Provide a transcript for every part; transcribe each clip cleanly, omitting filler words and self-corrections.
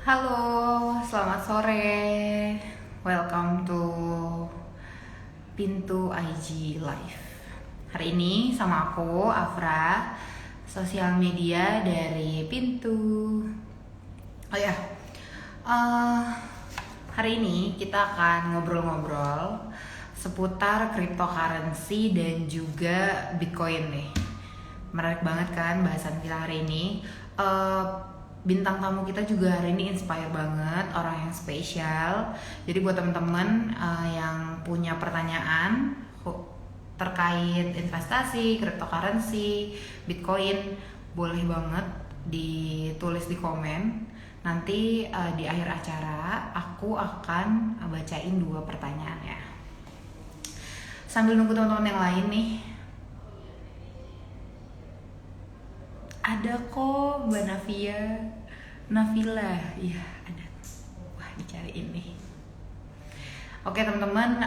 Halo, selamat sore. Welcome to Pintu IG Live. Hari ini sama aku, Afra, sosial media dari Pintu. Oh ya, eh, hari ini kita akan ngobrol-ngobrol seputar cryptocurrency dan juga Bitcoin nih. Menarik banget kan bahasan kita hari ini. Eh, Bintang tamu kita juga hari ini inspire banget, orang yang spesial. Jadi buat teman-teman yang punya pertanyaan terkait investasi, cryptocurrency, Bitcoin, boleh banget ditulis di komen. Nanti di akhir acara aku akan bacain dua pertanyaan ya. Sambil nunggu teman-teman yang lain nih, ada kok Mbak Navia, Navila, iya ada. Wah dicariin nih. Oke teman-teman,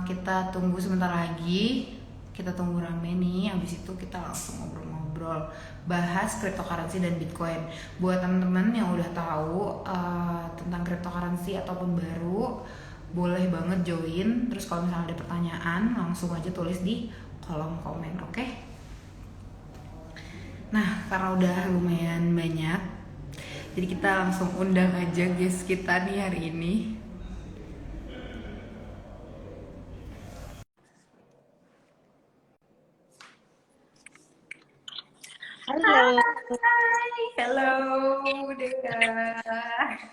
kita tunggu sebentar lagi. Kita tunggu rame nih. Abis itu kita langsung ngobrol-ngobrol, bahas cryptocurrency dan Bitcoin. Buat teman-teman yang udah tahu tentang cryptocurrency ataupun baru, boleh banget join. Terus kalau misalnya ada pertanyaan, langsung aja tulis di kolom komen, oke? Nah, karena udah lumayan banyak, jadi kita langsung undang aja guys kita nih hari ini. Halo, Hai, hello Dea.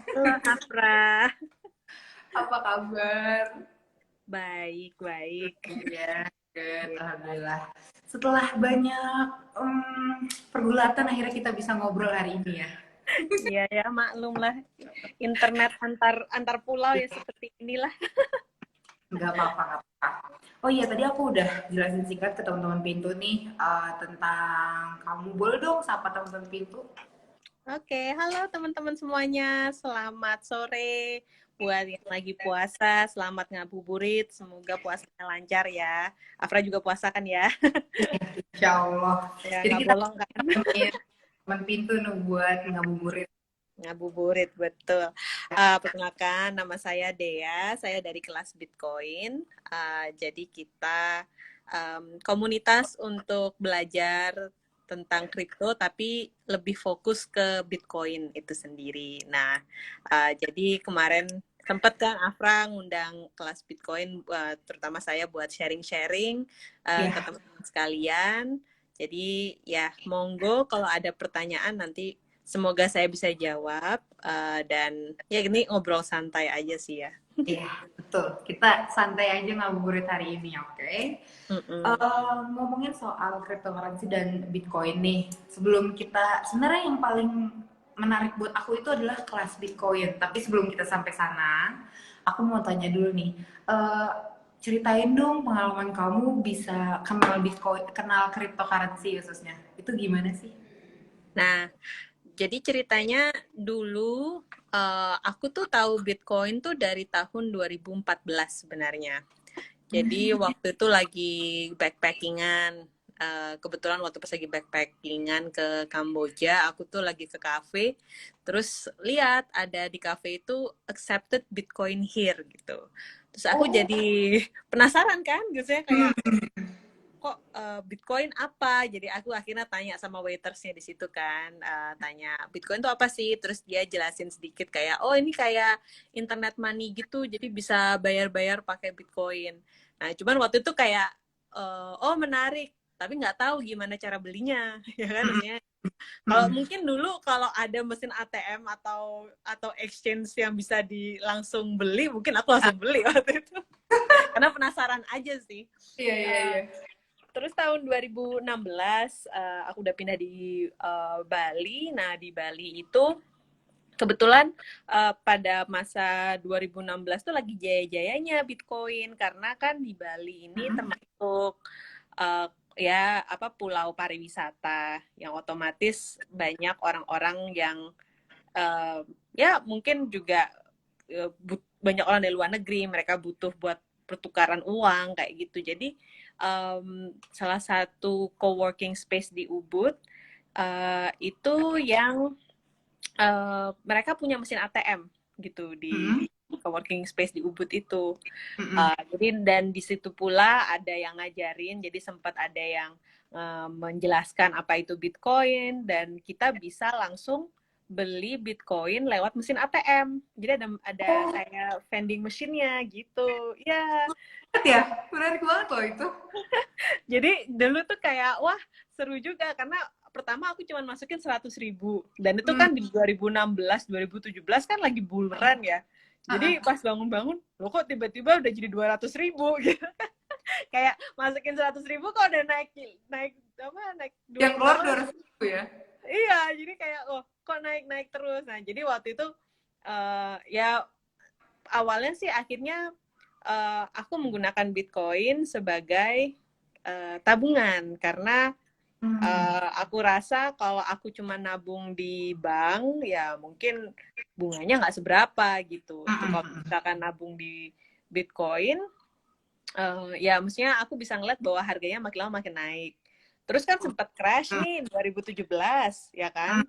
halo Afra. Apa kabar? Baik, baik. Iya, good, alhamdulillah. Setelah banyak pergulatan, akhirnya kita bisa ngobrol hari ini ya. Iya ya, maklum lah. Internet antar pulau ya seperti inilah. Nggak apa-apa, nggak apa-apa. Oh iya, tadi aku udah jelasin singkat ke teman-teman Pintu nih tentang kamu. Boleh dong sapa teman-teman Pintu? Oke, halo teman-teman semuanya. Selamat sore buat yang lagi puasa. Selamat ngabuburit. Semoga puasanya lancar ya. Afra juga puasa kan ya? Insya Allah. Ya, Jadi nggak kita bolong kan? temenin teman Pintu nih buat ngabuburit. Ngabuburit, betul. Perkenalkan, nama saya Dea, saya dari kelas Bitcoin. Jadi kita komunitas untuk belajar tentang kripto, tapi lebih fokus ke Bitcoin itu sendiri. Nah, jadi kemarin sempat kan Afra ngundang kelas Bitcoin, terutama saya buat sharing-sharing ke Ya, teman-teman sekalian. Jadi ya monggo kalau ada pertanyaan nanti semoga saya bisa jawab dan ya ini ngobrol santai aja sih ya. iya, betul. Kita santai aja ngabuburit hari ini, oke? Mm-mm. Ngomongin soal cryptocurrency dan Bitcoin nih, sebelum kita sebenarnya yang paling menarik buat aku itu adalah kelas Bitcoin. Tapi sebelum kita sampai sana, aku mau tanya dulu nih, eh, ceritain dong pengalaman kamu bisa kenal Bitcoin, kenal cryptocurrency khususnya. Itu gimana sih? Nah, jadi ceritanya dulu aku tuh tahu Bitcoin tuh dari tahun 2014 sebenarnya. Jadi waktu itu lagi backpackingan. Kebetulan waktu pas lagi backpackingan ke Kamboja, aku tuh lagi ke cafe, terus lihat ada di cafe itu accepted Bitcoin here gitu. Terus aku Oh, jadi penasaran kan, gitu ya kayak hmm. kok Bitcoin apa? Jadi aku akhirnya tanya sama waitersnya di situ kan, tanya Bitcoin itu apa sih? Terus dia jelasin sedikit kayak, oh ini kayak internet money gitu, jadi bisa bayar-bayar pakai Bitcoin. Nah, cuman waktu itu kayak, oh menarik, tapi nggak tahu gimana cara belinya, ya kan? Maksudnya, kalau Hmm. mungkin dulu kalau ada mesin ATM atau exchange yang bisa di langsung beli, mungkin aku Ah, langsung beli waktu itu, karena penasaran aja sih. iya, iya, Uh, iya. Terus tahun 2016 aku udah pindah di Bali. Nah, di Bali itu kebetulan pada masa 2016 tuh lagi jaya-jayanya Bitcoin karena kan di Bali ini Hmm. termasuk ya apa pulau pariwisata yang otomatis banyak orang-orang yang ya mungkin juga banyak orang dari luar negeri, mereka butuh buat pertukaran uang kayak gitu. Jadi salah satu co-working space di Ubud itu yang mereka punya mesin ATM gitu di coworking space di Ubud itu. Jadi dan di situ pula ada yang ngajarin, jadi sempat ada yang menjelaskan apa itu Bitcoin dan kita bisa langsung beli Bitcoin lewat mesin ATM. Jadi ada kayak vending mesinnya gitu. Ya. Ya, menarik banget loh itu. Jadi dulu tuh kayak wah seru juga karena pertama aku cuma masukin 100.000 dan itu kan di 2016 2017 kan lagi bull run ya. Jadi pas bangun-bangun lo kok tiba-tiba udah jadi 200.000 gitu. Kayak masukin 100.000 kok udah naik naik yang keluar 200.000 ya. Iya, jadi kayak oh kok naik terus. Nah jadi waktu itu ya awalnya sih akhirnya aku menggunakan Bitcoin sebagai tabungan karena aku rasa kalau aku cuma nabung di bank ya mungkin bunganya nggak seberapa gitu. Kalau misalkan nabung di Bitcoin ya maksudnya aku bisa ngeliat bahwa harganya makin lama makin naik. Terus kan sempat crash nih 2017 ya kan.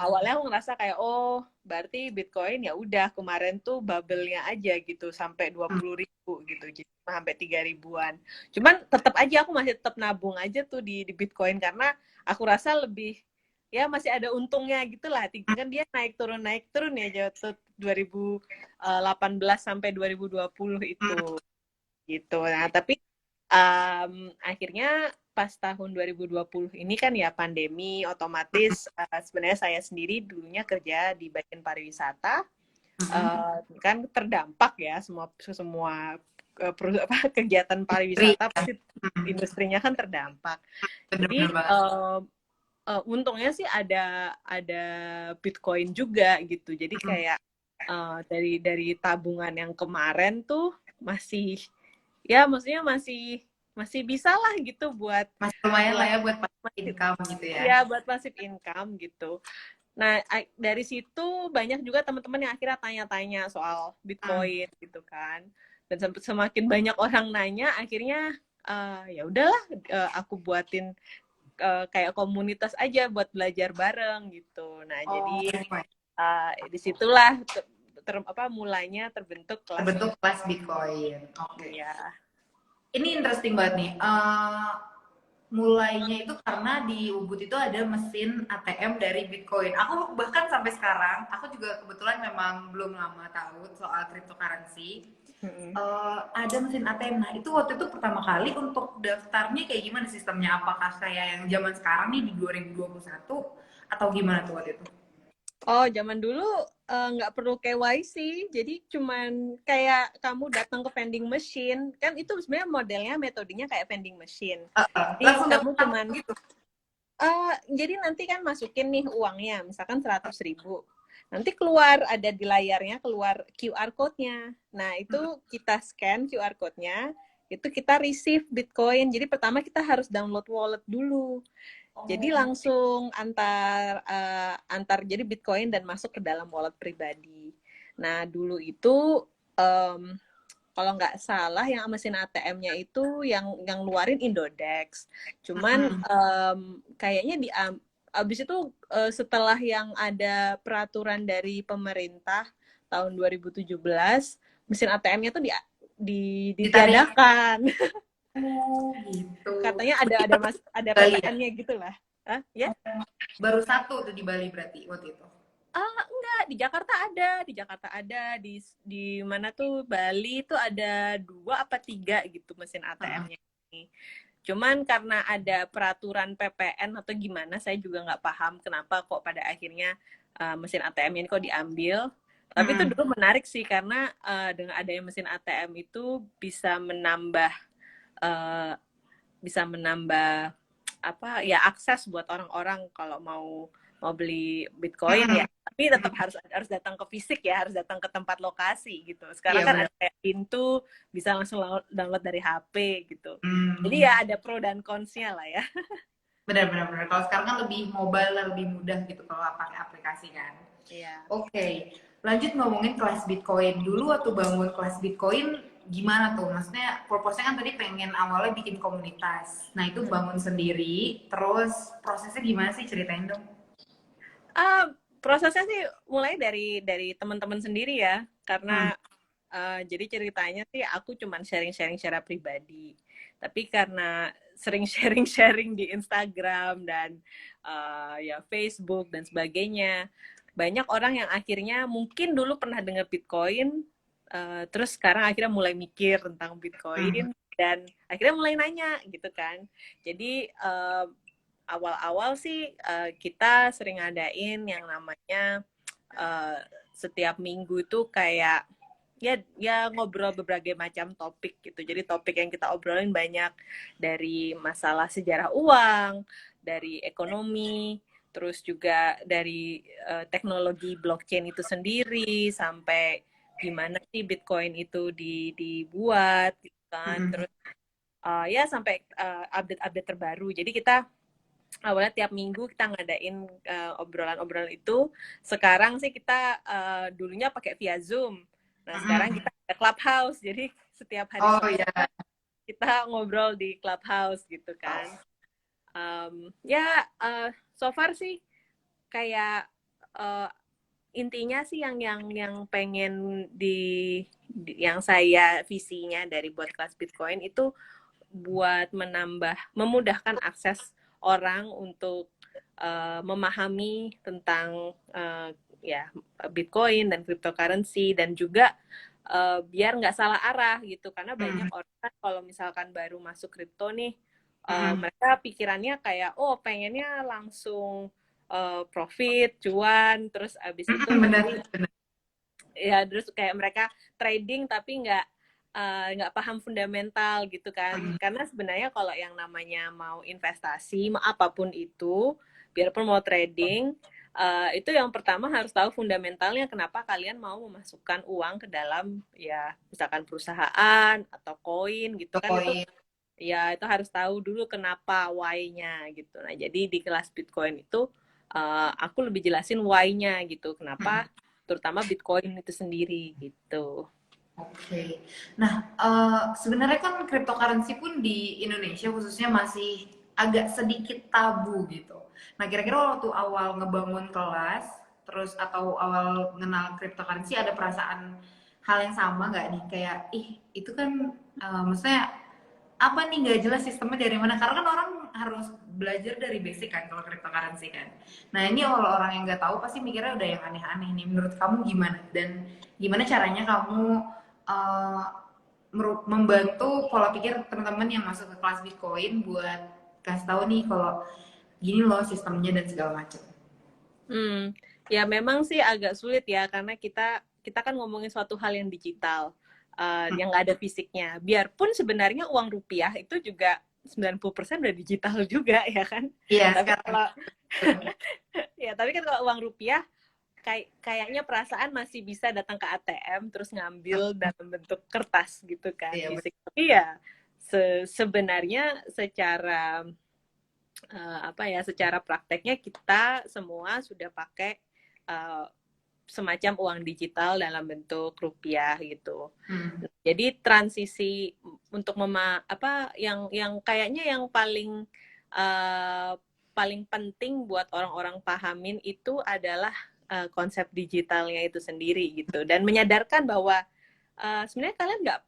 Awalnya aku ngerasa kayak oh berarti Bitcoin ya udah kemarin tuh bubble-nya aja gitu sampai 20.000 gitu jadi sampai 3.000-an. Cuman tetap aja aku masih tetap nabung aja tuh di Bitcoin karena aku rasa lebih ya masih ada untungnya gitu lah. Kan dia naik turun ya jatuh 2018 sampai 2020 itu gitu. Nah tapi akhirnya pas tahun 2020 ini kan ya pandemi otomatis sebenarnya saya sendiri dulunya kerja di bagian pariwisata kan terdampak ya semua kegiatan pariwisata pasti industrinya kan terdampak. Jadi untungnya sih ada Bitcoin juga gitu. Jadi kayak dari tabungan yang kemarin tuh masih ya maksudnya masih bisa lah gitu buat masih lumayan lah ya buat passive income gitu ya. Iya, buat passive income gitu. Nah, dari situ banyak juga teman-teman yang akhirnya tanya-tanya soal Bitcoin gitu kan. Dan semakin banyak orang nanya, akhirnya ya udahlah aku buatin kayak komunitas aja buat belajar bareng gitu. Nah, jadi disitulah mulainya terbentuk kelas Bitcoin. Oke. Ya. Ini interesting banget nih. Mulainya itu karena di Ubud itu ada mesin ATM dari Bitcoin. Aku bahkan sampai sekarang, aku juga kebetulan memang belum lama tahu soal cryptocurrency. Ada mesin ATM. Nah itu waktu itu pertama kali untuk daftarnya kayak gimana sistemnya? Apakah kayak yang zaman sekarang nih di 2021 atau gimana tuh waktu itu? Oh, zaman dulu nggak perlu KYC, jadi cuman kayak kamu datang ke vending machine, kan itu sebenarnya modelnya metodenya kayak vending machine. Jadi kamu cuman gitu. Jadi nanti kan masukin nih uangnya, misalkan 100.000. Nanti keluar ada di layarnya keluar QR code-nya. Nah itu kita scan QR code-nya, itu kita receive Bitcoin. Jadi pertama kita harus download wallet dulu. Jadi langsung antar jadi Bitcoin dan masuk ke dalam wallet pribadi. Nah dulu itu kalau nggak salah yang mesin ATM-nya itu yang luarin Indodex. Cuman kayaknya abis itu setelah yang ada peraturan dari pemerintah tahun 2017 mesin ATM-nya tuh ditiadakan. Gitu. Katanya ada PPN-nya gitu lah. Ya? Baru satu tuh di Bali berarti waktu itu. Enggak, di Jakarta ada, di mana tuh Bali tuh ada 2 apa 3 gitu mesin ATM-nya ini. Cuman karena ada peraturan PPN atau gimana, saya juga nggak paham kenapa kok pada akhirnya mesin ATM ini kok diambil. Tapi itu dulu menarik sih karena dengan adanya mesin ATM itu bisa menambah apa ya akses buat orang-orang kalau mau beli Bitcoin ya, tapi tetap harus datang ke fisik ya, harus datang ke tempat lokasi gitu. Sekarang kan ada kayak pintu bisa langsung download dari HP gitu. Jadi ya ada pro dan cons-nya lah ya. Benar. Kalau sekarang kan lebih mobile, lebih mudah gitu kalau pakai aplikasi kan. Iya. Oke. Lanjut ngomongin kelas Bitcoin. Dulu waktu bangun kelas Bitcoin gimana tuh? Maksudnya purpose-nya kan tadi pengen awalnya bikin komunitas. Nah itu bangun sendiri, terus prosesnya gimana sih, ceritain dong. prosesnya sih mulai dari teman-teman sendiri ya, Hmm. karena jadi ceritanya sih aku cuman sharing-sharing secara pribadi. Tapi karena sering sharing-sharing di Instagram dan ya Facebook dan sebagainya, banyak orang yang akhirnya mungkin dulu pernah dengar Bitcoin, terus sekarang akhirnya mulai mikir tentang Hmm. Bitcoin dan akhirnya mulai nanya gitu kan. Jadi awal-awal sih kita sering ngadain yang namanya uh, setiap minggu itu kayak ya ngobrol berbagai macam topik gitu. Jadi topik yang kita obrolin banyak dari masalah sejarah uang, dari ekonomi, terus juga dari teknologi blockchain itu sendiri sampai gimana sih Bitcoin itu dibuat gitu kan. Hmm. Terus ya sampai update-update terbaru. Jadi kita awalnya tiap minggu kita ngadain obrolan-obrolan itu. Sekarang sih kita dulunya pakai via Zoom. Nah, sekarang Hmm. kita ada Clubhouse. Jadi setiap hari Oh Selasa ya. kita ngobrol di Clubhouse gitu kan. Ya, so far sih kayak uh, intinya sih yang pengen yang saya visinya dari buat kelas Bitcoin itu buat memudahkan akses orang untuk memahami tentang ya Bitcoin dan cryptocurrency dan juga biar nggak salah arah gitu karena banyak Hmm. orang kan kalau misalkan baru masuk kripto nih Hmm. mereka pikirannya kayak oh pengennya langsung profit cuan terus abis itu Hmm. Benar, nanti benar. ya terus kayak mereka trading tapi nggak paham fundamental gitu kan Hmm. karena sebenarnya kalau yang namanya mau investasi mau apapun itu biarpun mau trading itu yang pertama harus tahu fundamentalnya kenapa kalian mau memasukkan uang ke dalam ya misalkan perusahaan atau koin gitu kan itu Poin. ya itu harus tahu dulu kenapa why-nya gitu nah jadi di kelas Bitcoin itu aku lebih jelasin why-nya gitu kenapa terutama Bitcoin itu sendiri gitu. Oke. Nah, sebenarnya kan cryptocurrency pun di Indonesia khususnya masih agak sedikit tabu gitu. Nah, kira-kira waktu awal ngebangun kelas, terus atau awal mengenal cryptocurrency ada perasaan hal yang sama nggak nih? Kayak, ih, itu kan, maksudnya apa nih nggak jelas sistemnya dari mana? Karena kan orang harus belajar dari basic kan kalau cryptocurrency kan. Nah, ini kalau orang yang nggak tahu pasti mikirnya udah yang aneh-aneh nih. Menurut kamu gimana? Dan gimana caranya kamu uh, membantu pola pikir teman-teman yang masuk ke kelas Bitcoin buat kasih tahu nih kalau gini loh sistemnya dan segala macam. Ya memang sih agak sulit ya karena kita kita kan ngomongin suatu hal yang digital, yang nggak ada fisiknya. Biarpun sebenarnya uang rupiah itu juga 90% udah digital juga ya kan. Iya Tapi sekarang. kalau ya tapi kan kalau uang rupiah kayaknya perasaan masih bisa datang ke ATM terus ngambil dalam bentuk kertas gitu kan Iya, fisik. Tapi ya sebenarnya secara apa ya secara prakteknya kita semua sudah pakai uh, semacam uang digital dalam bentuk rupiah gitu. hmm. Jadi transisi untuk apa yang kayaknya yang uh, paling penting buat orang-orang pahamin itu adalah konsep digitalnya itu sendiri gitu dan menyadarkan bahwa sebenarnya kalian nggak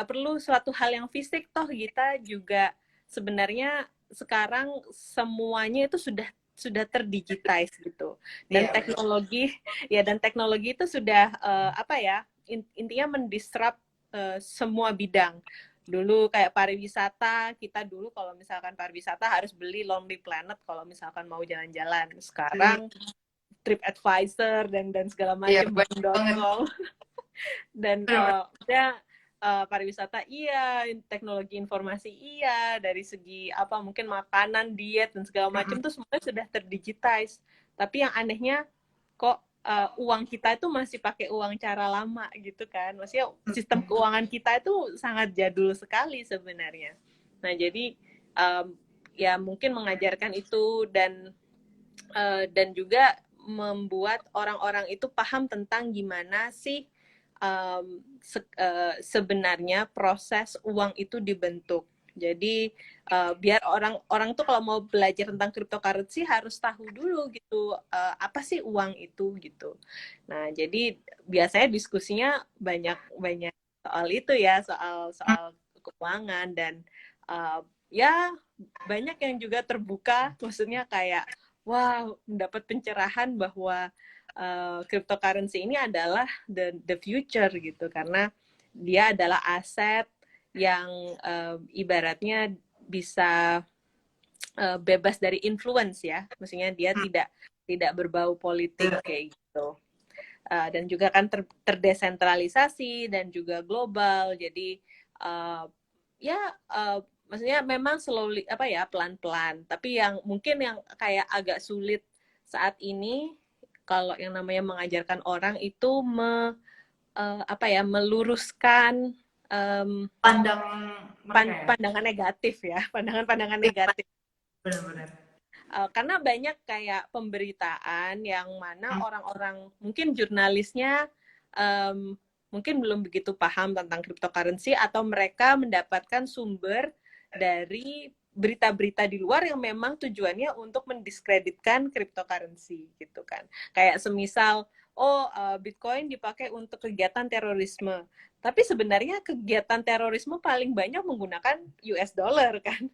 perlu suatu hal yang fisik toh kita juga sebenarnya sekarang semuanya itu sudah terdigitize gitu dan Iya betul. teknologi itu sudah apa ya intinya mendisrupt semua bidang dulu kayak pariwisata kita dulu kalau misalkan pariwisata harus beli Lonely Planet kalau misalkan mau jalan-jalan Hmm. sekarang TripAdvisor dan segala Iya macam banyak banget. Booking.com dan Bener-bener. ya pariwisata iya, teknologi informasi iya, dari segi apa mungkin makanan, diet dan segala macam Hmm. tuh semuanya sudah terdigitize. Tapi yang anehnya kok uang kita itu masih pakai uang cara lama gitu kan. Maksudnya sistem keuangan kita itu sangat jadul sekali sebenarnya. Nah, jadi um, ya mungkin mengajarkan itu dan juga membuat orang-orang itu paham tentang gimana sih sebenarnya proses uang itu dibentuk Jadi biar orang-orang tuh kalau mau belajar tentang cryptocurrency harus tahu dulu gitu apa sih uang itu gitu. Nah, jadi biasanya diskusinya banyak-banyak soal itu ya, soal keuangan dan ya banyak yang juga terbuka, maksudnya kayak wah mendapat pencerahan bahwa cryptocurrency ini adalah the future gitu karena dia adalah aset yang ibaratnya bisa bebas dari influence ya, maksudnya dia tidak berbau politik kayak gitu. Dan juga kan terdesentralisasi dan juga global, jadi ya maksudnya memang slowly apa ya pelan-pelan, tapi yang mungkin yang kayak agak sulit saat ini kalau yang namanya mengajarkan orang itu apa ya meluruskan Pandang mereka ya. pandangan negatif ya, pandangan-pandangan negatif. Benar-benar. Karena banyak kayak pemberitaan yang mana orang-orang mungkin jurnalisnya mungkin belum begitu paham tentang cryptocurrency atau mereka mendapatkan sumber dari berita-berita di luar yang memang tujuannya untuk mendiskreditkan cryptocurrency gitu kan. Kayak semisal Bitcoin dipakai untuk kegiatan terorisme. Tapi sebenarnya kegiatan terorisme paling banyak menggunakan US dollar kan.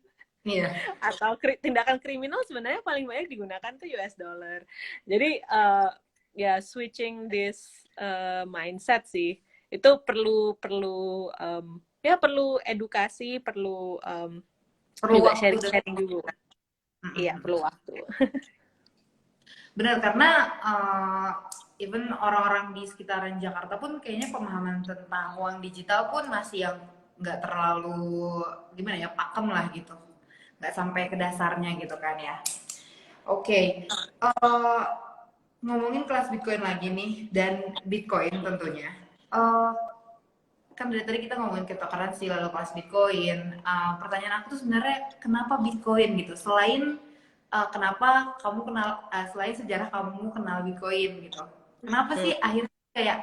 Iya. Atau tindakan kriminal sebenarnya paling banyak digunakan tuh US dollar. Jadi ya switching this mindset sih itu perlu ya perlu edukasi, perlu juga sharing dulu. Iya, perlu waktu. Benar, karena even orang-orang di sekitaran Jakarta pun kayaknya pemahaman tentang uang digital pun masih yang nggak terlalu gimana ya pakem lah gitu, nggak sampai ke dasarnya gitu kan ya. Oke, ngomongin kelas Bitcoin lagi nih dan Bitcoin tentunya. Kan dari tadi kita ngomongin cryptocurrency lalu kelas Bitcoin. Pertanyaan aku tuh sebenarnya kenapa Bitcoin gitu? Selain kenapa kamu kenal, selain sejarah kamu kenal Bitcoin gitu. Kenapa sih akhirnya kayak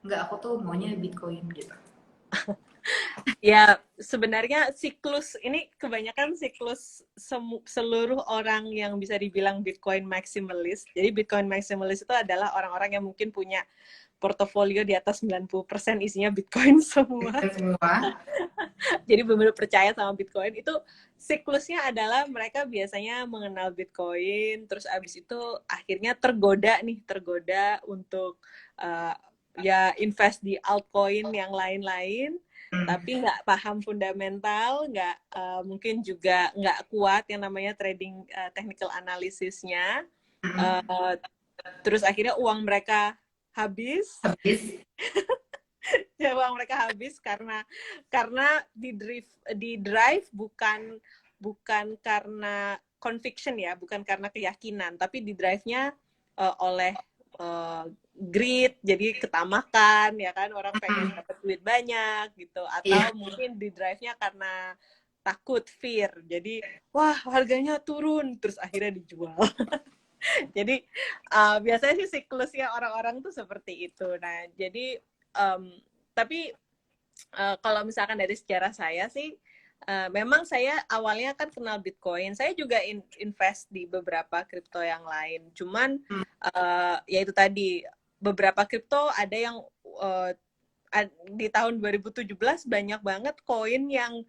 nggak aku tuh maunya Bitcoin gitu? Ya, sebenarnya siklus ini kebanyakan siklus seluruh orang yang bisa dibilang Bitcoin maximalist. Jadi Bitcoin maximalist itu adalah orang-orang yang mungkin punya portofolio di atas 90% isinya Bitcoin semua. Jadi benar-benar percaya sama Bitcoin. Itu siklusnya adalah mereka biasanya mengenal Bitcoin, terus abis itu akhirnya tergoda untuk ya invest di altcoin yang lain-lain, tapi nggak paham fundamental, nggak mungkin juga nggak kuat yang namanya trading technical analysisnya. Terus akhirnya uang mereka habis. Ya, uang mereka habis karena di drive bukan karena conviction ya, bukan karena keyakinan, tapi di drive-nya oleh greed, jadi ketamakan ya kan, orang pengen dapat duit banyak gitu, atau mungkin di drive-nya karena takut, fear, jadi wah harganya turun terus akhirnya dijual. Jadi biasanya sih siklusnya orang-orang tuh seperti itu. Nah jadi tapi kalau misalkan dari sejarah saya sih, memang saya awalnya kan kenal Bitcoin. Saya juga invest di beberapa kripto yang lain. Cuman ya itu tadi, beberapa kripto ada yang di tahun 2017 banyak banget koin yang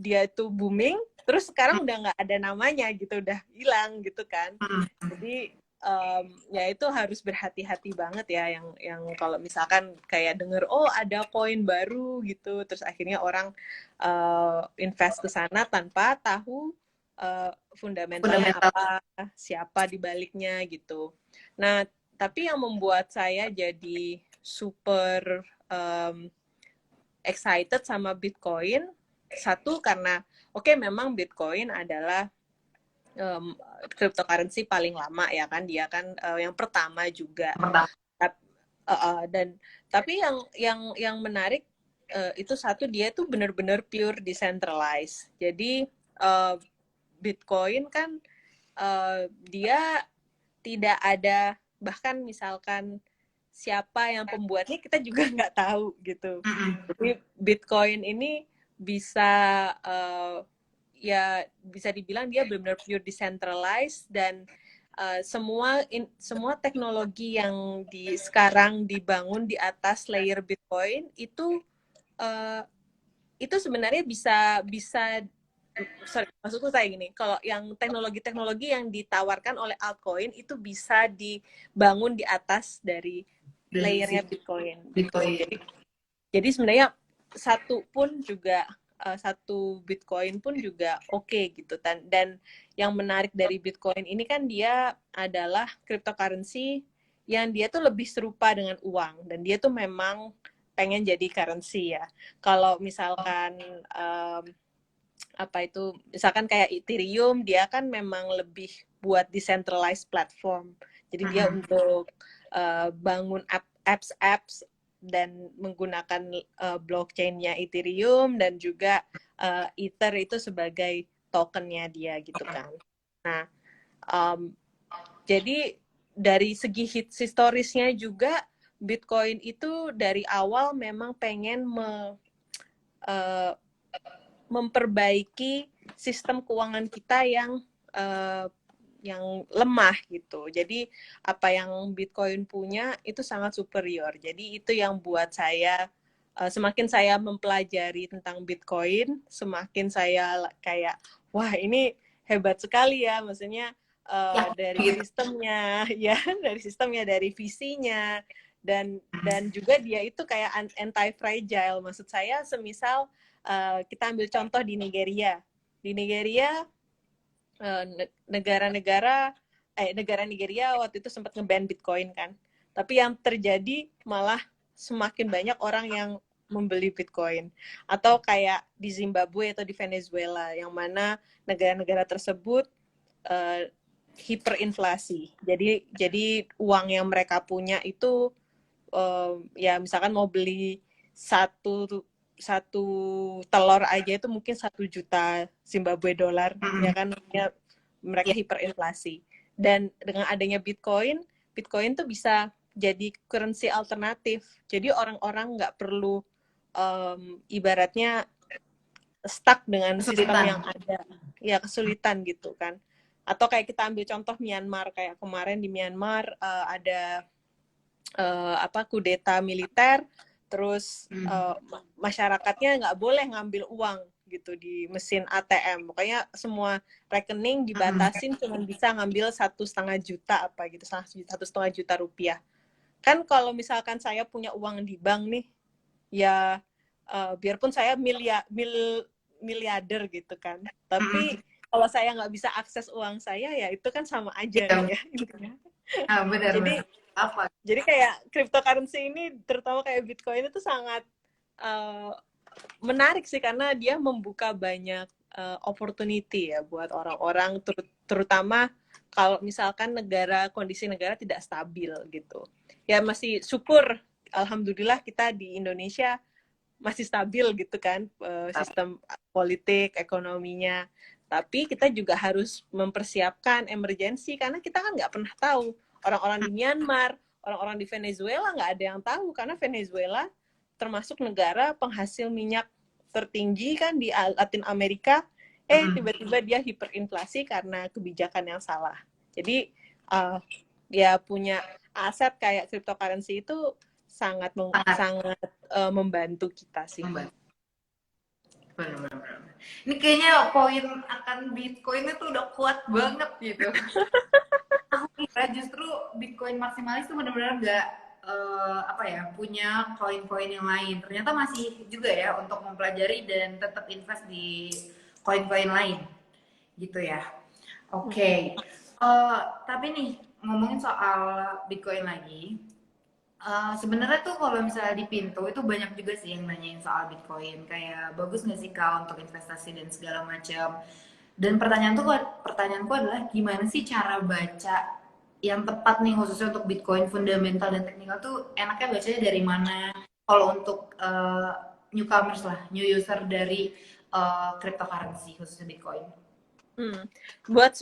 dia itu booming, terus sekarang udah nggak ada namanya gitu, udah hilang gitu kan. Jadi ya itu harus berhati-hati banget ya, yang kalau misalkan kayak denger ada koin baru gitu, terus akhirnya orang invest ke sana tanpa tahu fundamentalnya apa, siapa di baliknya gitu. Nah, tapi yang membuat saya jadi super excited sama Bitcoin, satu karena memang Bitcoin adalah cryptocurrency paling lama ya kan, dia kan yang pertama juga. Dan tapi yang menarik itu satu, dia tuh benar-benar pure decentralized. Jadi Bitcoin kan dia tidak ada, bahkan misalkan siapa yang pembuatnya kita juga nggak tahu gitu. Jadi Bitcoin ini bisa ya bisa dibilang dia benar-benar pure decentralized, dan semua teknologi yang sekarang dibangun di atas layer Bitcoin uh, itu sebenarnya bisa bisa sorry, maksudku kayak gini, kalau yang teknologi-teknologi yang ditawarkan oleh altcoin itu bisa dibangun di atas dari dari si layernya Bitcoin gitu. Bitcoin. Jadi sebenarnya satu Bitcoin pun juga oke gitu. Dan yang menarik dari Bitcoin ini kan dia adalah cryptocurrency yang dia tuh lebih serupa dengan uang, dan dia tuh memang pengen jadi currency ya. Kalau misalkan misalkan kayak Ethereum, dia kan memang lebih buat decentralized platform. Jadi dia untuk bangun apps dan menggunakan blockchain-nya Ethereum, dan juga Ether itu sebagai tokennya dia gitu kan. Nah, jadi dari segi historisnya juga Bitcoin itu dari awal memang pengen memperbaiki sistem keuangan kita yang lemah gitu. Jadi apa yang Bitcoin punya itu sangat superior. Jadi itu yang buat saya semakin saya mempelajari tentang Bitcoin, semakin saya kayak wah ini hebat sekali ya, maksudnya dari Gitu. sistemnya ya, dari visinya, dan juga dia itu kayak anti fragile. Maksud saya semisal kita ambil contoh di Nigeria. Di Nigeria, negara Nigeria waktu itu sempat nge-ban Bitcoin kan. Tapi yang terjadi malah semakin banyak orang yang membeli Bitcoin. Atau kayak di Zimbabwe atau di Venezuela, yang mana negara-negara tersebut hiperinflasi. Jadi uang yang mereka punya itu ya misalkan mau beli satu satu telur aja itu mungkin 1 juta Zimbabwe dolar, ya kan, ya, mereka hiperinflasi. Dan dengan adanya Bitcoin tuh bisa jadi currency alternatif. Jadi orang-orang nggak perlu ibaratnya stuck dengan sistem Kesulitan. yang ada, ya kesulitan gitu kan. Atau kayak kita ambil contoh Myanmar, kayak kemarin di Myanmar ada kudeta militer, terus masyarakatnya nggak boleh ngambil uang gitu di mesin ATM, pokoknya semua rekening dibatasin cuma bisa ngambil 1,5 juta apa gitu, 1,5 juta rupiah. Kan kalau misalkan saya punya uang di bank nih, ya biarpun saya miliarder gitu kan, tapi kalau saya nggak bisa akses uang saya, ya itu kan sama aja Iya. nih ya. Benar-benar. Jadi Apa? jadi kayak cryptocurrency ini, terutama kayak Bitcoin, itu sangat menarik sih, karena dia membuka banyak opportunity ya buat orang-orang, terutama kalau misalkan kondisi negara tidak stabil gitu. Ya masih syukur, alhamdulillah kita di Indonesia masih stabil gitu kan, sistem politik, ekonominya. Tapi kita juga harus mempersiapkan emergensi, karena kita kan nggak pernah tahu. Orang-orang di Myanmar, orang-orang di Venezuela nggak ada yang tahu, karena Venezuela termasuk negara penghasil minyak tertinggi kan di Latin Amerika. Tiba-tiba dia hiperinflasi karena kebijakan yang salah. Jadi dia punya aset kayak cryptocurrency itu sangat membantu kita sih. Benar-benar. Ini kayaknya poin akan Bitcoin itu udah kuat banget gitu. Aku kira justru Bitcoin maksimalis itu benar-benar nggak punya koin-koin yang lain. Ternyata masih juga ya untuk mempelajari dan tetap invest di koin-koin lain, gitu ya. Oke. Tapi nih ngomongin soal Bitcoin lagi, sebenarnya tuh kalau misalnya di Pintu itu banyak juga sih yang nanyain soal Bitcoin, kayak bagus nggak sih Kak untuk investasi dan segala macam. Dan pertanyaanku adalah gimana sih cara baca yang tepat nih khususnya untuk Bitcoin fundamental dan teknikal tuh enaknya bacanya dari mana? Kalau untuk newcomers lah, new user dari cryptocurrency khususnya Bitcoin. Buat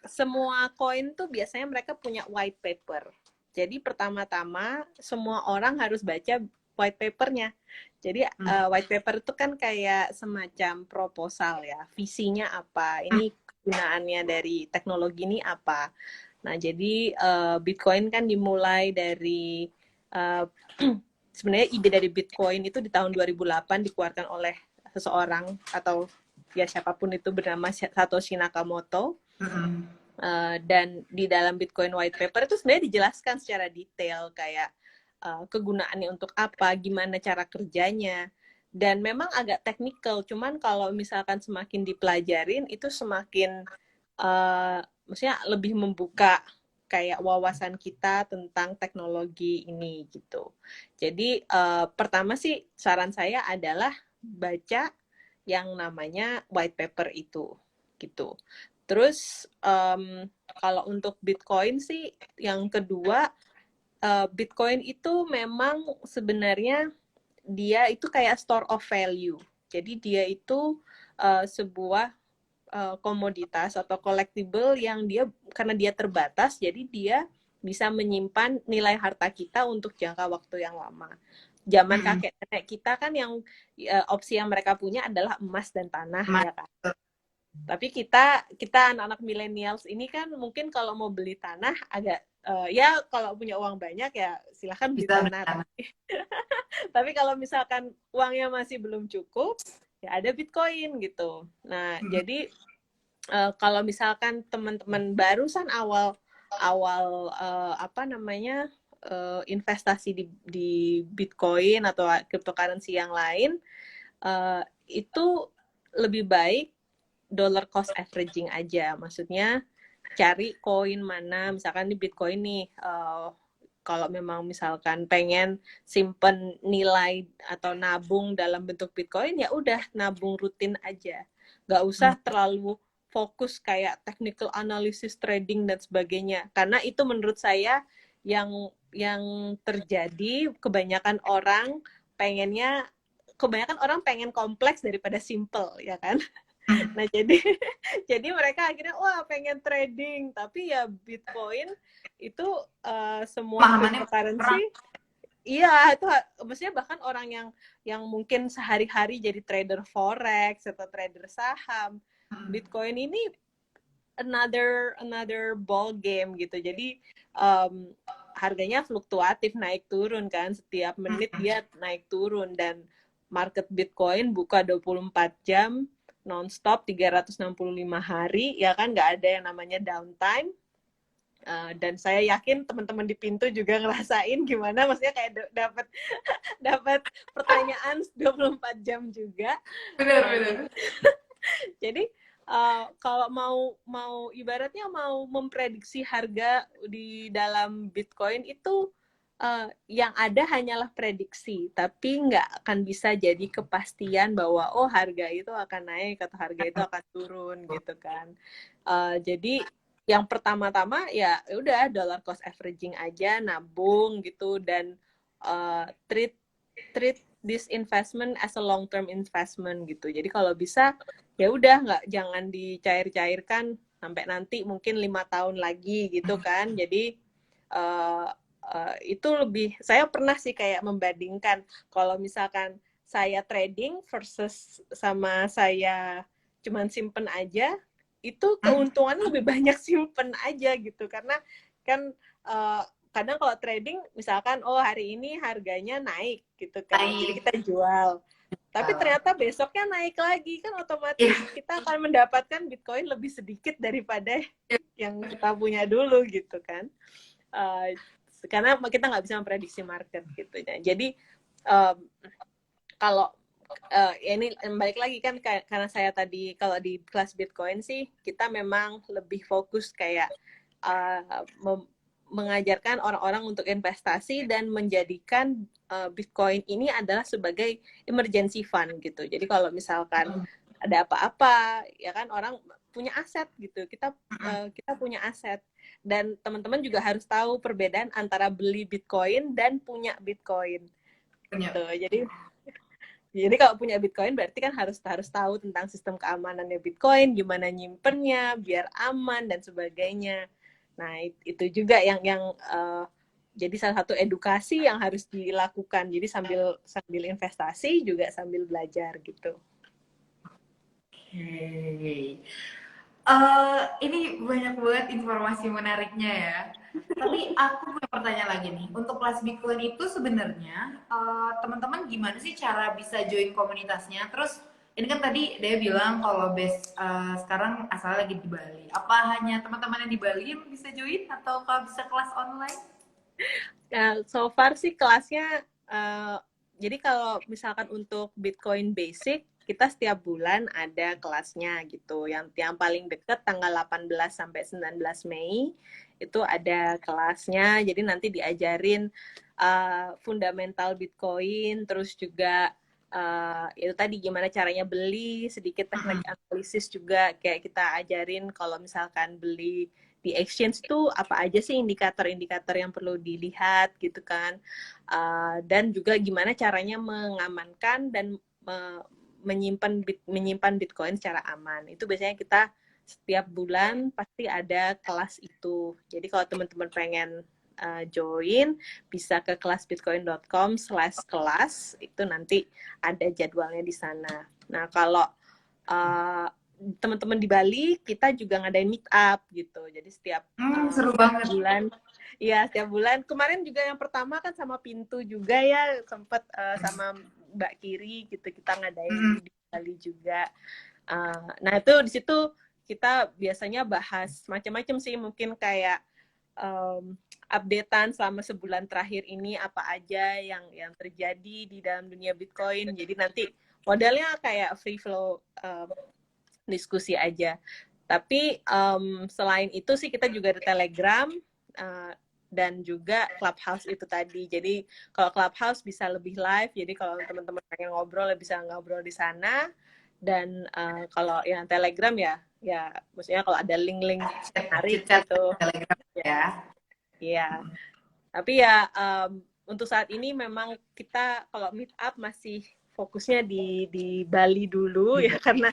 semua koin tuh biasanya mereka punya white paper. Jadi pertama-tama semua orang harus baca white papernya. Jadi white paper itu kan kayak semacam proposal ya, visinya apa, ini kegunaannya dari teknologi ini apa. Nah, jadi Bitcoin kan dimulai dari sebenarnya ide dari Bitcoin itu di tahun 2008 dikeluarkan oleh seseorang atau ya siapapun itu bernama Satoshi Nakamoto. Dan di dalam Bitcoin white paper itu sebenarnya dijelaskan secara detail kayak kegunaannya untuk apa, gimana cara kerjanya. Dan memang agak teknikal, cuman kalau misalkan semakin dipelajarin itu semakin maksudnya lebih membuka kayak wawasan kita tentang teknologi ini gitu. Jadi pertama sih saran saya adalah baca yang namanya white paper itu gitu. Terus kalau untuk Bitcoin sih yang kedua, Bitcoin itu memang sebenarnya dia itu kayak store of value. Jadi dia itu sebuah komoditas atau collectible yang dia karena dia terbatas, jadi dia bisa menyimpan nilai harta kita untuk jangka waktu yang lama. Zaman kakek nenek kita kan yang opsi yang mereka punya adalah emas dan tanah ya kan. Tapi kita anak-anak millennials ini kan mungkin kalau mau beli tanah agak ya kalau punya uang banyak ya silahkan beli tanah. Tapi kalau misalkan uangnya masih belum cukup ya ada Bitcoin gitu. Nah, jadi kalau misalkan teman-teman barusan awal apa namanya investasi di Bitcoin atau cryptocurrency yang lain, itu lebih baik dollar cost averaging aja. Maksudnya cari koin mana, misalkan di Bitcoin nih, kalau memang misalkan pengen simpen nilai atau nabung dalam bentuk Bitcoin, ya udah nabung rutin aja. Nggak usah terlalu fokus kayak technical analysis, trading, dan sebagainya. Karena itu menurut saya yang terjadi, kebanyakan orang pengen kompleks daripada simple, ya kan? Nah, jadi mereka akhirnya wah pengen trading, tapi ya Bitcoin itu semua cryptocurrency, iya itu maksudnya bahkan orang yang mungkin sehari-hari jadi trader forex atau trader saham, Bitcoin ini another ball game gitu. Jadi harganya fluktuatif, naik turun kan, setiap menit dia naik turun, dan market Bitcoin buka 24 jam non-stop 365 hari, ya kan, nggak ada yang namanya downtime. Dan saya yakin teman-teman di Pintu juga ngerasain gimana, maksudnya kayak dapat pertanyaan 24 jam juga. Benar. Jadi kalau mau ibaratnya mau memprediksi harga di dalam Bitcoin itu yang ada hanyalah prediksi, tapi nggak akan bisa jadi kepastian bahwa oh harga itu akan naik atau harga itu akan turun gitu kan. Jadi yang pertama-tama ya udah dollar cost averaging aja, nabung gitu, dan treat this investment as a long term investment gitu. Jadi kalau bisa ya udah jangan dicair-cairkan sampai nanti mungkin 5 tahun lagi gitu kan. Jadi itu lebih, saya pernah sih kayak membandingkan kalau misalkan saya trading versus sama saya cuman simpen aja, itu keuntungannya lebih banyak simpen aja gitu, karena kan kadang kalau trading misalkan oh hari ini harganya naik gitu kan, jadi kita jual, tapi ternyata besoknya naik lagi, kan otomatis kita akan mendapatkan Bitcoin lebih sedikit daripada yang kita punya dulu gitu kan. Karena kita nggak bisa memprediksi market gitu ya. Jadi kalau ya ini balik lagi kan karena saya tadi kalau di kelas Bitcoin sih kita memang lebih fokus kayak mengajarkan orang-orang untuk investasi dan menjadikan Bitcoin ini adalah sebagai emergency fund gitu. Jadi kalau misalkan ada apa-apa ya kan, orang punya aset gitu, kita punya aset, dan teman-teman juga harus tahu perbedaan antara beli Bitcoin dan punya Bitcoin gitu. Jadi kalau punya Bitcoin berarti kan harus tahu tentang sistem keamanannya Bitcoin, gimana nyimpennya biar aman dan sebagainya. Nah, itu juga yang jadi salah satu edukasi yang harus dilakukan. Jadi sambil investasi juga sambil belajar gitu. Oke. Ini banyak banget informasi menariknya ya. Tapi aku punya pertanyaan lagi nih. Untuk kelas Bitcoin itu sebenarnya teman-teman gimana sih cara bisa join komunitasnya? Terus ini kan tadi dia bilang kalau base sekarang asalnya lagi di Bali. Apa hanya teman-teman yang di Bali yang bisa join atau kalau bisa kelas online? Nah, so far sih kelasnya, jadi kalau misalkan untuk Bitcoin Basic, kita setiap bulan ada kelasnya gitu. Yang paling deket tanggal 18 sampai 19 Mei itu ada kelasnya. Jadi nanti diajarin fundamental Bitcoin, terus juga itu tadi gimana caranya beli, sedikit teknik analisis juga kayak kita ajarin kalau misalkan beli di exchange itu apa aja sih indikator-indikator yang perlu dilihat gitu kan, dan juga gimana caranya mengamankan dan menyimpan Bitcoin secara aman. Itu biasanya kita setiap bulan pasti ada kelas itu. Jadi kalau teman-teman pengen join bisa ke kelasbitcoin.com/kelas, itu nanti ada jadwalnya di sana. Nah kalau teman-teman di Bali kita juga ngadain meet up gitu. Jadi setiap Seru banget. bulan, ya setiap bulan. Kemarin juga yang pertama kan sama Pintu juga ya, sempet sama Mbak Kiri gitu kita ngadain di Bali juga. Nah itu di situ kita biasanya bahas macam-macam sih, mungkin kayak updatean selama sebulan terakhir ini apa aja yang terjadi di dalam dunia Bitcoin. Jadi nanti modelnya kayak free flow diskusi aja. Tapi selain itu sih kita juga ada Telegram dan juga Clubhouse itu tadi. Jadi kalau Clubhouse bisa lebih live. Jadi kalau teman-teman pengen ngobrol bisa ngobrol di sana. Dan kalau yang Telegram ya maksudnya kalau ada link-link menarik gitu. Telegram ya. Iya. Tapi ya untuk saat ini memang kita kalau meet up masih fokusnya di Bali dulu ya, karena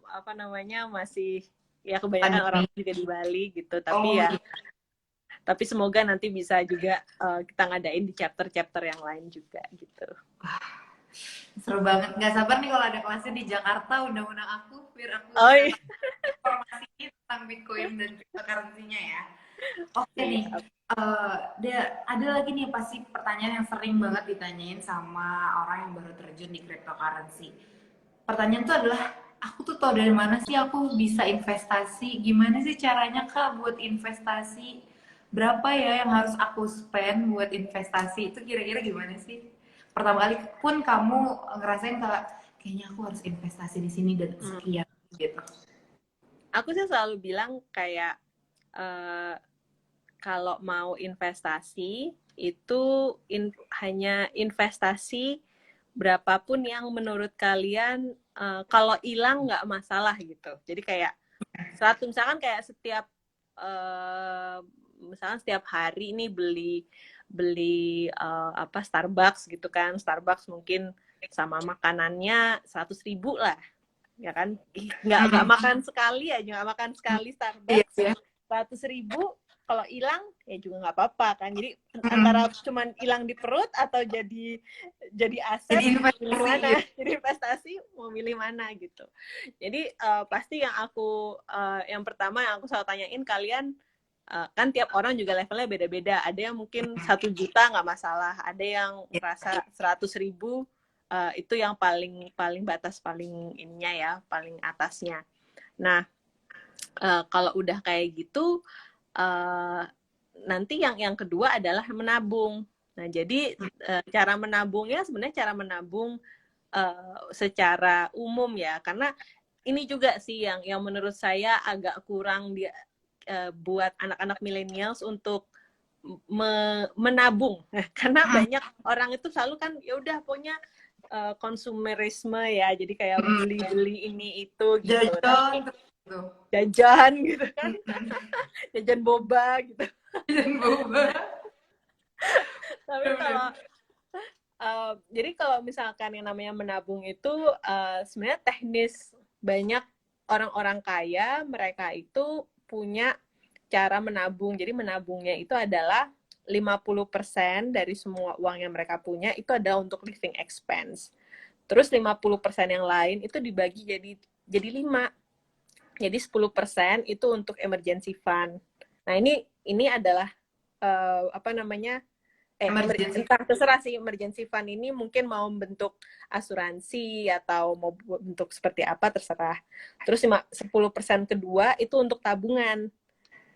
apa namanya masih ya kebanyakan orang juga di Bali gitu. Tapi tapi semoga nanti bisa juga kita ngadain di chapter-chapter yang lain juga gitu. Seru banget, nggak sabar nih kalau ada kelasnya di Jakarta, undang-undang aku biar aku informasi tentang Bitcoin dan cryptocurrency-nya ya. Oke nih, ada lagi nih pasti pertanyaan yang sering banget ditanyain sama orang yang baru terjun di cryptocurrency. Pertanyaan tuh adalah, aku tuh tau dari mana sih aku bisa investasi? Gimana sih caranya Kak buat investasi? Berapa ya yang harus aku spend buat investasi? Itu kira-kira gimana sih? Pertama kali pun kamu ngerasain kayaknya aku harus investasi di sini dan sekian gitu. Aku sih selalu bilang kayak kalau mau investasi itu hanya investasi berapapun yang menurut kalian kalau hilang nggak masalah gitu. Jadi kayak misalkan kayak misalkan setiap hari ini beli apa Starbucks gitu kan. Starbucks mungkin sama makanannya 100.000 lah, ya kan? Nggak makan sekali aja, nggak makan sekali Starbucks 100.000, kalau hilang ya juga nggak apa-apa kan. Jadi antara cuman hilang di perut atau jadi aset, pilih mana? Jadi investasi mau milih mana gitu. Jadi pasti yang pertama yang aku selalu tanyain kalian, kan tiap orang juga levelnya beda-beda. Ada yang mungkin 1 juta nggak masalah, ada yang merasa 100.000 itu yang paling batas paling ininya ya, paling atasnya. Nah kalau udah kayak gitu, nanti yang kedua adalah menabung. Nah jadi cara menabungnya sebenarnya cara menabung secara umum ya, karena ini juga sih yang menurut saya agak kurang buat anak-anak millennials untuk menabung. Karena banyak orang itu selalu kan ya udah pokoknya konsumerisme ya, jadi kayak beli ini itu gitu. Jajan gitu kan, jajan boba gitu. Jajan boba. Tapi jadi kalau misalkan yang namanya menabung itu sebenarnya teknis. Banyak orang-orang kaya mereka itu punya cara menabung. Jadi menabungnya itu adalah 50% dari semua uang yang mereka punya itu adalah untuk living expense. Terus 50% yang lain itu dibagi jadi 5. Jadi 10% itu untuk emergency fund. Nah, ini adalah apa namanya? Emergency. Entah terserah sih, emergency fund ini mungkin mau bentuk asuransi atau mau bentuk seperti apa terserah. Terus 10% kedua itu untuk tabungan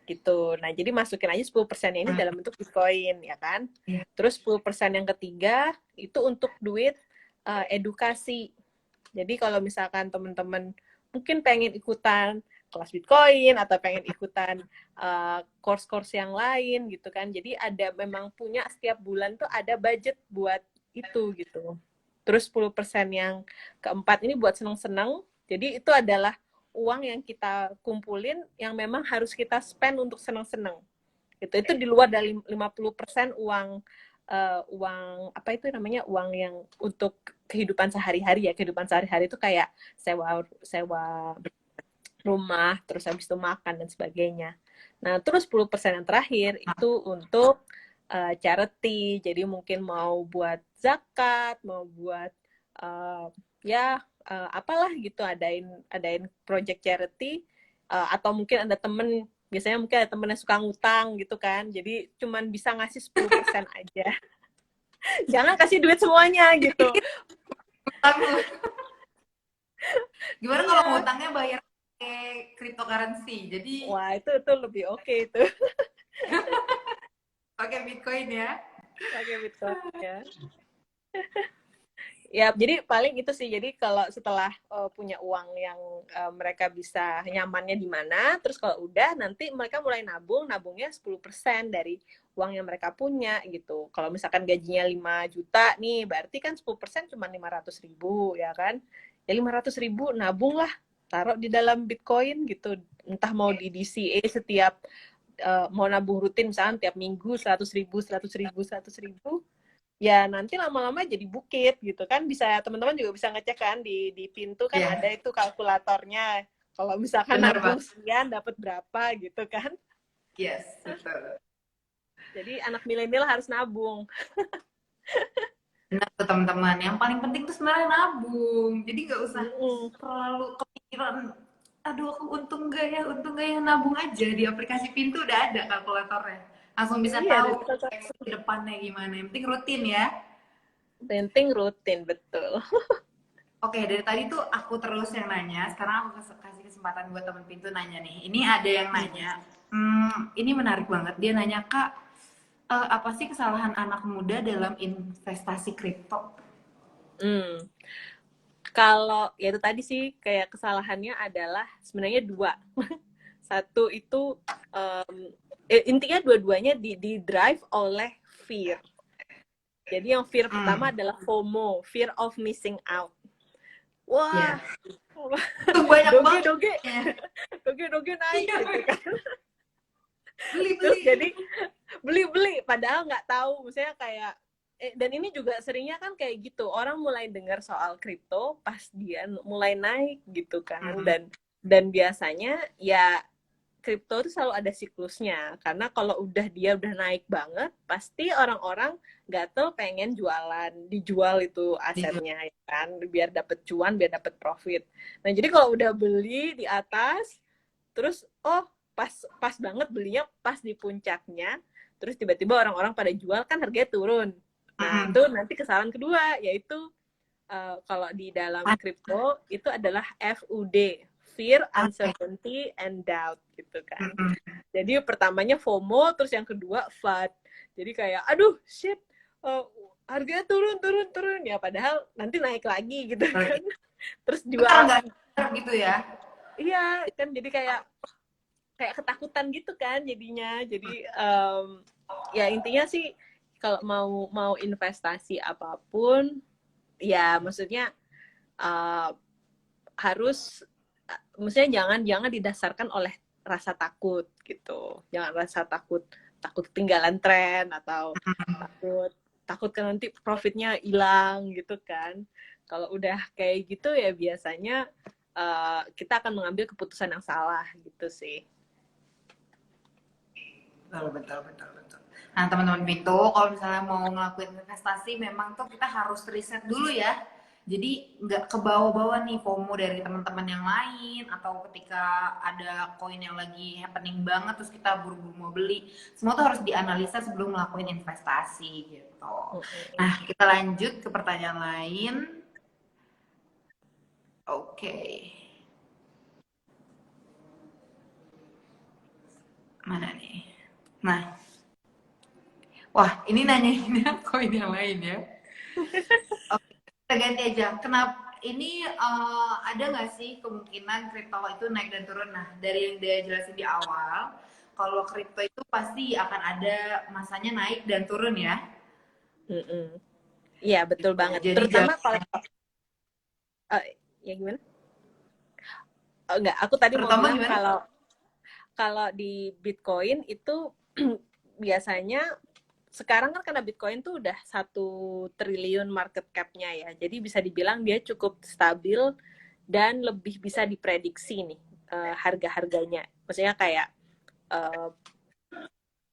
gitu. Nah, jadi masukin aja 10% ini dalam bentuk Bitcoin, ya kan? Iya. Terus 10% yang ketiga itu untuk duit edukasi. Jadi kalau misalkan teman-teman mungkin pengen ikutan kelas Bitcoin atau pengen ikutan course-course yang lain gitu kan. Jadi ada memang punya setiap bulan tuh ada budget buat itu gitu. Terus 10% yang keempat ini buat seneng-seneng. Jadi itu adalah uang yang kita kumpulin yang memang harus kita spend untuk seneng-seneng. Itu di luar dari 50% uang uang apa itu namanya, uang yang untuk kehidupan sehari-hari ya. Kehidupan sehari-hari itu kayak sewa sewa rumah, terus habis itu makan dan sebagainya. Nah, terus 10% yang terakhir itu untuk charity. Jadi mungkin mau buat zakat, mau buat ya apalah gitu, adain project charity, atau mungkin ada temen, biasanya mungkin ada temen yang suka ngutang gitu kan. Jadi cuman bisa ngasih 10% aja. Jangan kasih duit semuanya gitu. Gimana kalau Iya. ngutangnya bayar pakai cryptocurrency? Jadi Wah, itu lebih oke itu. pakai Bitcoin ya. Pakai Bitcoin ya. Ya, jadi paling itu sih. Jadi kalau setelah punya uang yang mereka bisa nyamannya di mana, terus kalau udah nanti mereka mulai nabung, nabungnya 10% dari uang yang mereka punya gitu. Kalau misalkan gajinya 5 juta nih, berarti kan 10% cuma 500.000 ya kan. Ya 500.000 nabung lah, taruh di dalam Bitcoin gitu. Entah mau di DCA setiap mau nabung rutin misalnya tiap minggu 100.000, 100.000, 100.000, ya nanti lama-lama jadi bukit gitu kan. Bisa, teman-teman juga bisa ngecek kan di pintu kan ada Iya, itu kalkulatornya, kalau misalkan benar Pak. nabung sekian dapat berapa gitu kan. Yes, betul. Jadi anak milenial harus nabung. Benar tuh teman-teman. Yang paling penting tuh sebenarnya nabung. Jadi nggak usah Mm-mm. terlalu kepikiran, aduh aku untung gak ya, nabung aja. Di aplikasi Pintu udah ada kalkulatornya. Langsung bisa Iya, tahu dan ke depannya gimana. Yang penting rutin ya. penting rutin betul. Oke, dari tadi tuh aku terus yang nanya. Sekarang aku kasih kesempatan buat temen Pintu nanya nih. Ini ada yang nanya. Ini menarik banget. Dia nanya, Kak, apa sih kesalahan anak muda dalam investasi kripto? Hmm. Kalau ya itu tadi sih, kayak kesalahannya adalah sebenarnya dua. Satu itu intinya dua-duanya di drive oleh fear. Jadi yang fear pertama adalah FOMO, fear of missing out. Wah, Ya, itu banyak doge banget doge ya. doge doge naik Iya, gitu kan. Terus beli-beli. jadi beli-beli padahal nggak tahu, misalnya kayak dan ini juga seringnya kan kayak gitu, orang mulai dengar soal kripto pas dia mulai naik gitu kan. Dan biasanya ya kripto itu selalu ada siklusnya, karena kalau dia udah naik banget pasti orang-orang gatel pengen jualan, dijual itu asetnya ya kan, biar dapet cuan, biar dapet profit. Nah, jadi kalau udah beli di atas, terus pas pas banget belinya pas di puncaknya, terus tiba-tiba orang-orang pada jual kan harganya turun. Nah, itu nanti kesalahan kedua, yaitu kalau di dalam kripto itu adalah FUD, fear, Oke. uncertainty, and doubt gitu kan. Jadi pertamanya FOMO, terus yang kedua FUD. Jadi kayak aduh shit, harganya turun ya, padahal nanti naik lagi gitu kan. Terus Benar jual. nggak gitu ya? Iya kan, jadi kayak ketakutan gitu kan jadinya. Jadi ya intinya sih, kalau mau investasi apapun ya maksudnya uh, harus maksudnya jangan didasarkan oleh rasa takut gitu. Jangan rasa takut ketinggalan tren, atau takut takut kan nanti profitnya hilang gitu kan. Kalau udah kayak gitu ya biasanya kita akan mengambil keputusan yang salah gitu sih. Betul, betul, betul, betul. Nah, teman-teman Pintu, kalau misalnya mau ngelakuin investasi, memang tuh kita harus riset dulu ya. Jadi nggak ke bawah-bawah nih FOMO dari teman-teman yang lain, atau ketika ada koin yang lagi happening banget, terus kita buru-buru mau beli. Semua tuh harus dianalisa sebelum ngelakuin investasi gitu. Nah, kita lanjut ke pertanyaan lain. Oke. Mana nih? Nah, wah ini nanyainnya koin yang lain ya. Oke, kita ganti aja. Kenapa ini ada nggak sih kemungkinan kripto itu naik dan turun? Nah, dari yang dia jelasin di awal, kalau kripto itu pasti akan ada masanya naik dan turun ya. Iya, betul Gitu. banget. Jadi Terutama kalau ya gimana? Oh, enggak, aku tadi mau terutama bilang gimana? kalau kalau di Bitcoin itu biasanya sekarang kan karena Bitcoin tuh udah 1 triliun market cap-nya ya. Jadi bisa dibilang dia cukup stabil dan lebih bisa diprediksi nih harga-harganya. Maksudnya kayak uh,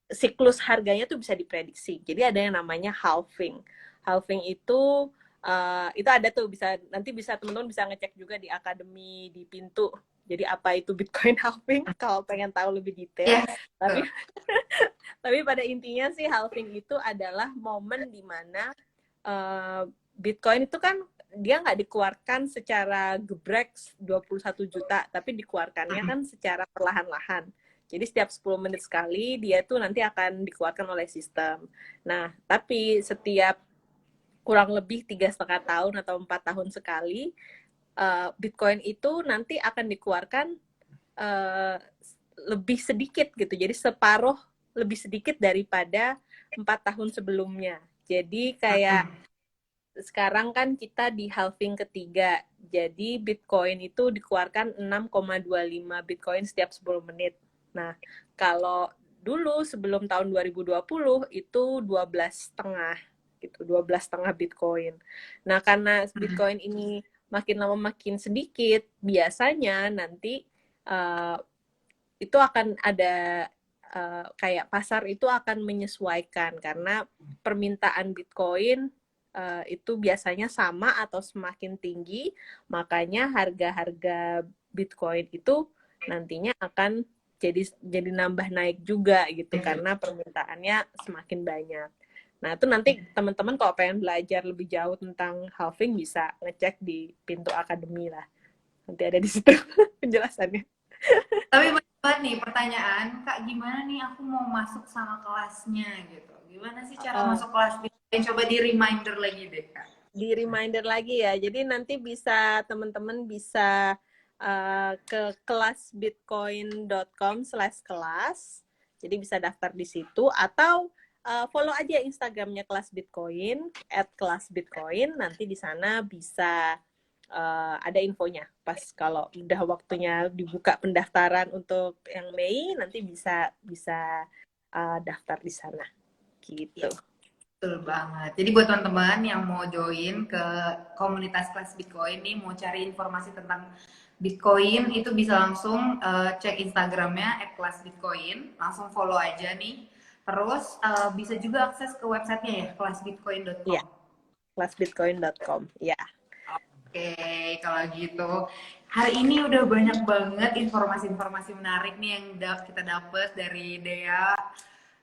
siklus harganya tuh bisa diprediksi. Jadi ada yang namanya halving. Halving itu ada tuh nanti bisa teman-teman bisa ngecek juga di akademi di Pintu. Jadi apa itu Bitcoin halving kalau pengen tahu lebih detail. Yes. Tapi tapi pada intinya sih halving itu adalah momen di mana Bitcoin itu kan dia nggak dikeluarkan secara gebrek 21 juta, tapi dikeluarkannya kan secara perlahan-lahan. Jadi setiap 10 menit sekali dia tuh nanti akan dikeluarkan oleh sistem. Nah, tapi setiap kurang lebih 3,5 tahun atau 4 tahun sekali, Bitcoin itu nanti akan dikeluarkan lebih sedikit gitu. Jadi separuh lebih sedikit daripada 4 tahun sebelumnya. Jadi kayak sekarang kan kita di halving ketiga. Jadi Bitcoin itu dikeluarkan 6,25 Bitcoin setiap 10 menit. Nah, kalau dulu sebelum tahun 2020 itu 12,5 gitu, 12,5 Bitcoin. Nah, karena Bitcoin ini makin lama makin sedikit, biasanya nanti itu akan ada kayak pasar itu akan menyesuaikan karena permintaan Bitcoin itu biasanya sama atau semakin tinggi, makanya harga-harga Bitcoin itu nantinya akan jadi nambah naik juga gitu karena permintaannya semakin banyak. Nah, itu nanti teman-teman kalau pengen belajar lebih jauh tentang halving bisa ngecek di Pintu Akademi lah. Nanti ada di situ penjelasannya. Tapi banget nih pertanyaan, Kak, gimana nih aku mau masuk sama kelasnya gitu. Gimana sih cara masuk kelas Bitcoin? Coba di reminder lagi deh, Kak. Di reminder lagi ya. Jadi nanti bisa teman-teman bisa ke kelasbitcoin.com/kelas. Jadi bisa daftar di situ atau follow aja Instagramnya kelas Bitcoin @kelasbitcoin. Nanti di sana bisa ada infonya. Pas kalau udah waktunya dibuka pendaftaran untuk yang Mei, nanti bisa daftar di sana. Gitu. Betul banget. Jadi buat teman-teman yang mau join ke komunitas kelas Bitcoin nih, mau cari informasi tentang Bitcoin, itu bisa langsung cek Instagramnya @kelasbitcoin, langsung follow aja nih. Terus bisa juga akses ke websitenya ya, kelasbitcoin.com. Iya, kelasbitcoin.com. Ya. Oke, kalau gitu. Hari ini udah banyak banget informasi-informasi menarik nih yang kita dapat dari Dea.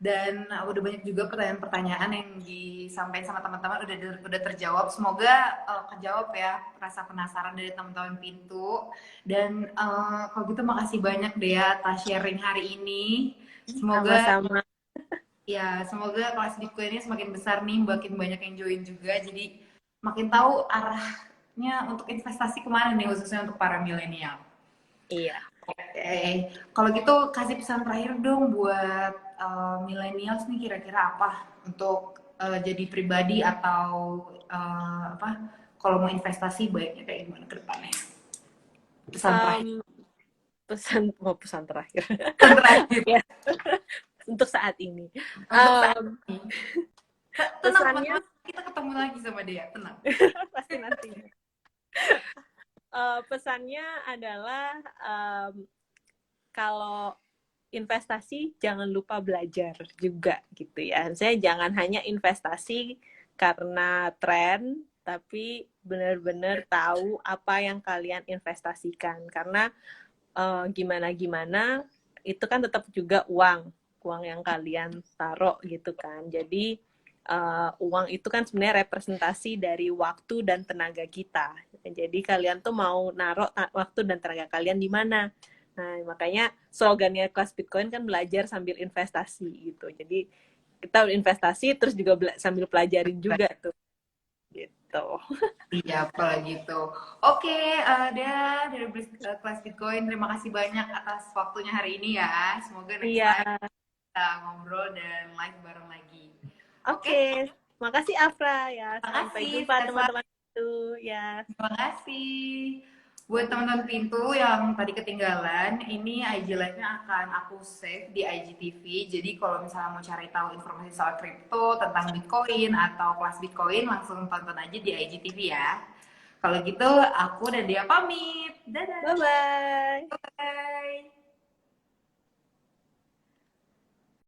Dan udah banyak juga pertanyaan-pertanyaan yang disampaikan sama teman-teman udah terjawab. Semoga kejawab ya rasa penasaran dari teman-teman Pintu. Dan kalau gitu makasih banyak Dea atas sharing hari ini. Semoga Sama-sama. ya semoga kelas Bitcoin ini semakin besar nih, makin banyak yang join juga. Jadi makin tahu arahnya untuk investasi kemana nih khususnya untuk para milenial. Iya. Oke, kalau gitu kasih pesan terakhir dong buat millennials nih kira-kira apa untuk jadi pribadi atau apa kalau mau investasi baiknya kayak gimana ke depannya? Pesan terakhir. Pesan terakhir. Pesan terakhir. Ya, untuk saat ini. Untuk saat ini. Tenang, Pesannya kita ketemu lagi sama dia, tenang. pasti nanti. Pesannya adalah kalau investasi jangan lupa belajar juga gitu ya. Saya jangan hanya investasi karena tren, tapi benar-benar tahu apa yang kalian investasikan. Karena gimana-gimana itu kan tetap juga uang yang kalian taruh gitu kan. Jadi uang itu kan sebenarnya representasi dari waktu dan tenaga kita. Jadi kalian tuh mau naruh waktu dan tenaga kalian di mana. Nah, makanya slogannya kelas Bitcoin kan belajar sambil investasi gitu. Jadi kita investasi terus juga sambil pelajarin juga tuh. Gitu. Iya, kalau gitu. Oke, dari kelas Bitcoin, terima kasih banyak atas waktunya hari ini ya. Semoga next Iya. time kita ngobrol dan live bareng lagi. Oke, Oke. Makasih Afra ya. terima Sampai kasih. jumpa teman-teman itu ya. Terima kasih. Buat teman-teman Pintu yang tadi ketinggalan, ini IG Live-nya akan aku save di IGTV. Jadi kalau misalnya mau cari tahu informasi soal kripto, tentang Bitcoin, atau kelas Bitcoin, langsung tonton aja di IGTV ya. Kalau gitu, aku dan dia pamit. Dadah. Bye bye. Bye.